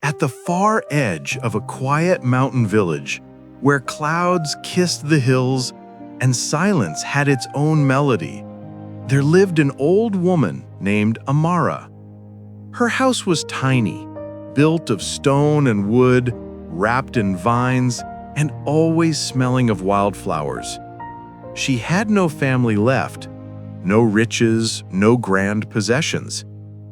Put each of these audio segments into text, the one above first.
At the far edge of a quiet mountain village, where clouds kissed the hills and silence had its own melody, there lived an old woman named Amara. Her house was tiny, built of stone and wood, wrapped in vines, and always smelling of wildflowers. She had no family left, no riches, no grand possessions.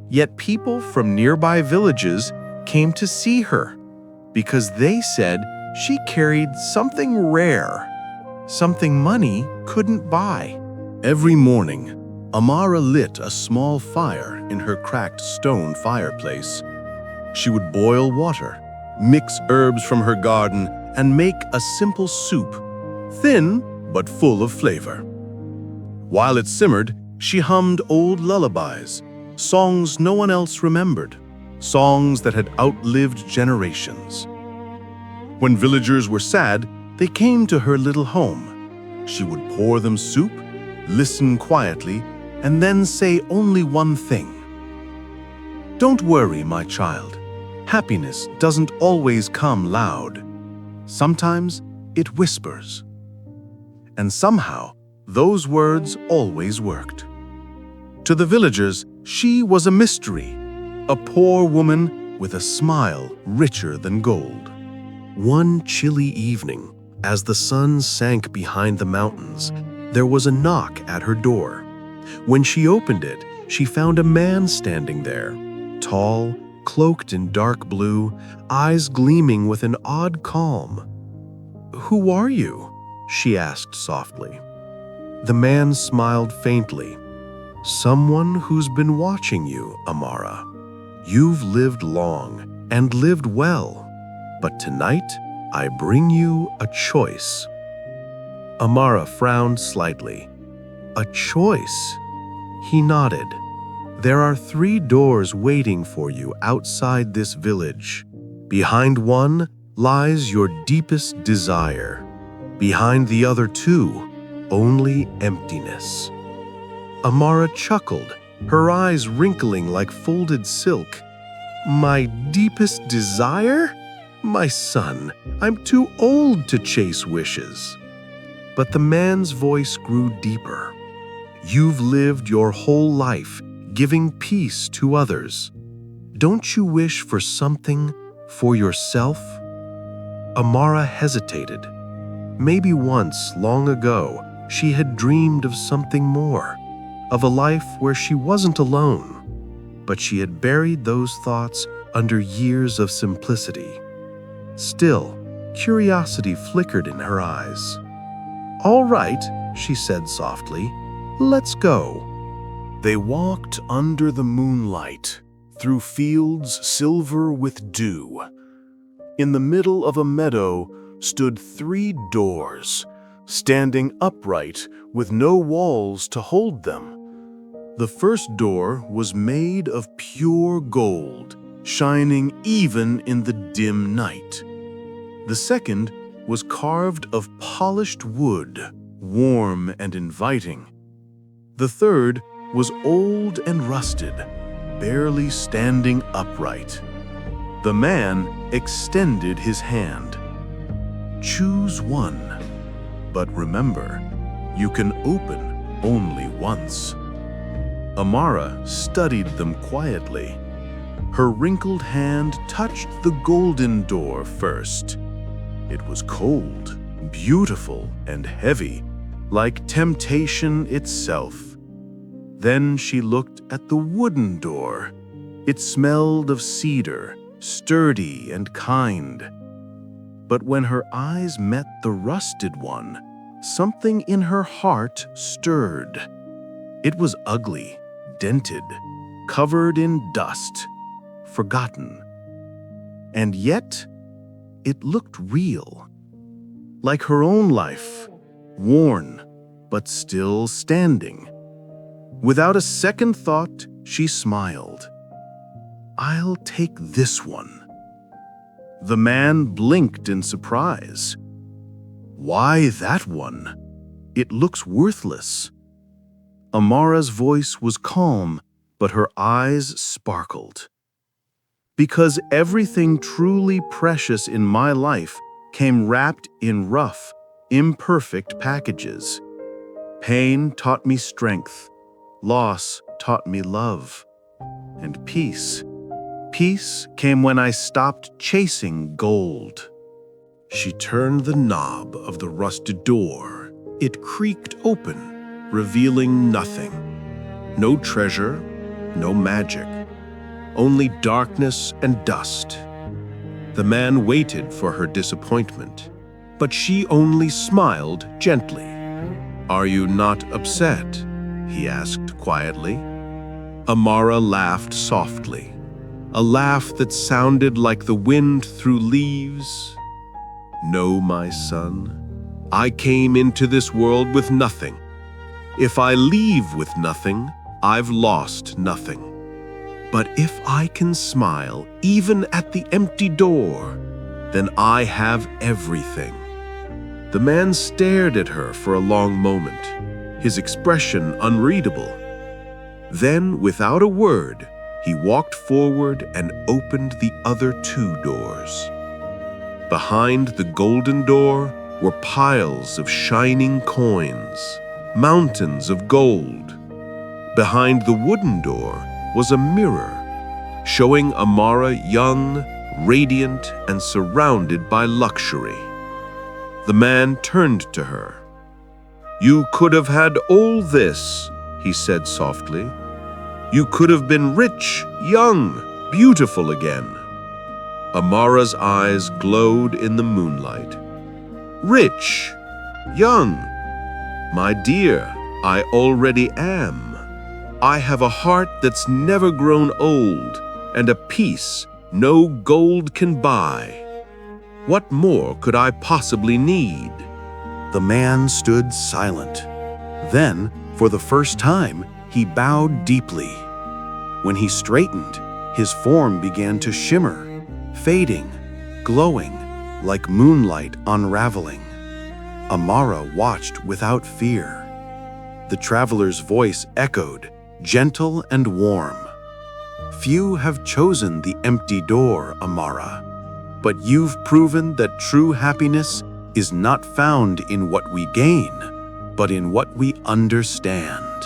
Yet people from nearby villages came to see her because they said she carried something rare, something money couldn't buy. Every morning, Amara lit a small fire in her cracked stone fireplace. She would boil water, mix herbs from her garden, and make a simple soup, thin but full of flavor. While it simmered, she hummed old lullabies, songs no one else remembered, songs that had outlived generations. When villagers were sad, they came to her little home. She would pour them soup, listen quietly, and then say only one thing. "Don't worry, my child. Happiness doesn't always come loud. Sometimes it whispers." And somehow, those words always worked. To the villagers, she was a mystery, a poor woman with a smile richer than gold. One chilly evening, as the sun sank behind the mountains, there was a knock at her door. When she opened it, she found a man standing there, tall, cloaked in dark blue, eyes gleaming with an odd calm. "Who are you?" she asked softly. The man smiled faintly. "Someone who's been watching you, Amara. You've lived long and lived well, but tonight I bring you a choice." Amara frowned slightly. "A choice?" He nodded. "There are 3 doors waiting for you outside this village. Behind one lies your deepest desire. Behind the other 2, only emptiness." Amara chuckled, her eyes wrinkling like folded silk. "My deepest desire? My son, I'm too old to chase wishes." But the man's voice grew deeper. "You've lived your whole life giving peace to others. Don't you wish for something for yourself?" Amara hesitated. Maybe once, long ago, she had dreamed of something more, of a life where she wasn't alone. But she had buried those thoughts under years of simplicity. Still, curiosity flickered in her eyes. "All right," she said softly, "let's go." They walked under the moonlight, through fields silver with dew. In the middle of a meadow stood 3 doors, standing upright with no walls to hold them. The first door was made of pure gold, shining even in the dim night. The second was carved of polished wood, warm and inviting. The third was old and rusted, barely standing upright. The man extended his hand. "Choose one, but remember, you can open only once." Amara studied them quietly. Her wrinkled hand touched the golden door first. It was cold, beautiful, and heavy, like temptation itself. Then she looked at the wooden door. It smelled of cedar, sturdy and kind. But when her eyes met the rusted one, something in her heart stirred. It was ugly, dented, covered in dust, forgotten. And yet, it looked real, like her own life, worn, but still standing. Without a second thought, she smiled. "I'll take this one." The man blinked in surprise. "Why that one? It looks worthless." Amara's voice was calm, but her eyes sparkled. because everything truly precious in my life came wrapped in rough, imperfect packages. Pain taught me strength, loss taught me love, and peace. Peace came when I stopped chasing gold. She turned the knob of the rusted door. It creaked open, revealing nothing. No treasure, no magic, only darkness and dust. The man waited for her disappointment, but she only smiled gently. "Are you not upset?" he asked quietly. Amara laughed softly, a laugh that sounded like the wind through leaves. "No, my son, I came into this world with nothing. If I leave with nothing, I've lost nothing. But if I can smile even at the empty door, then I have everything." The man stared at her for a long moment, his expression unreadable. Then, without a word, he walked forward and opened the other two doors. Behind the golden door were piles of shining coins, mountains of gold. Behind the wooden door was a mirror, showing Amara young, radiant, and surrounded by luxury. The man turned to her. "You could have had all this," he said softly. "You could have been rich, young, beautiful again." Amara's eyes glowed in the moonlight. "Rich, young, my dear, I already am. I have a heart that's never grown old, and a peace no gold can buy. What more could I possibly need?" The man stood silent. Then, for the first time, he bowed deeply. When he straightened, his form began to shimmer, fading, glowing, like moonlight unraveling. Amara watched without fear. The traveler's voice echoed, gentle and warm. "Few have chosen the empty door, Amara, but you've proven that true happiness is not found in what we gain, but in what we understand."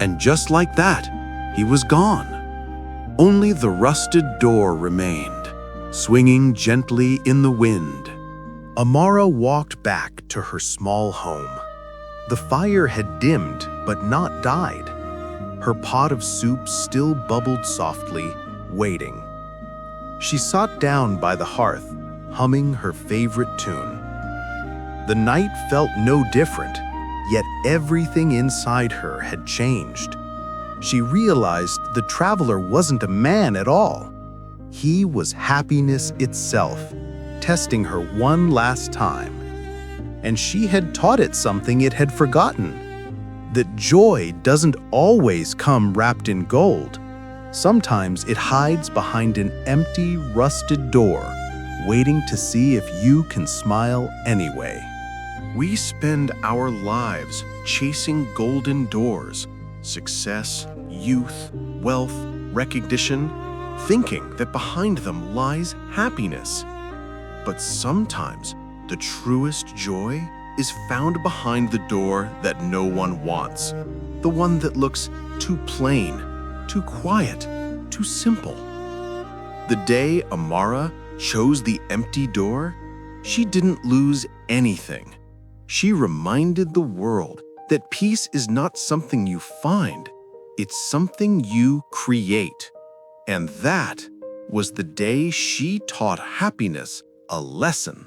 And just like that, he was gone. Only the rusted door remained, swinging gently in the wind. Amara walked back to her small home. The fire had dimmed, but not died. Her pot of soup still bubbled softly, waiting. She sat down by the hearth, humming her favorite tune. The night felt no different, yet everything inside her had changed. She realized the traveler wasn't a man at all. He was happiness itself, testing her one last time. And she had taught it something it had forgotten, that joy doesn't always come wrapped in gold. Sometimes it hides behind an empty, rusted door, waiting to see if you can smile anyway. We spend our lives chasing golden doors, success, youth, wealth, recognition, thinking that behind them lies happiness. But sometimes the truest joy is found behind the door that no one wants, the one that looks too plain, too quiet, too simple. The day Amara chose the empty door, she didn't lose anything. She reminded the world that peace is not something you find, it's something you create. And that was the day she taught happiness a lesson.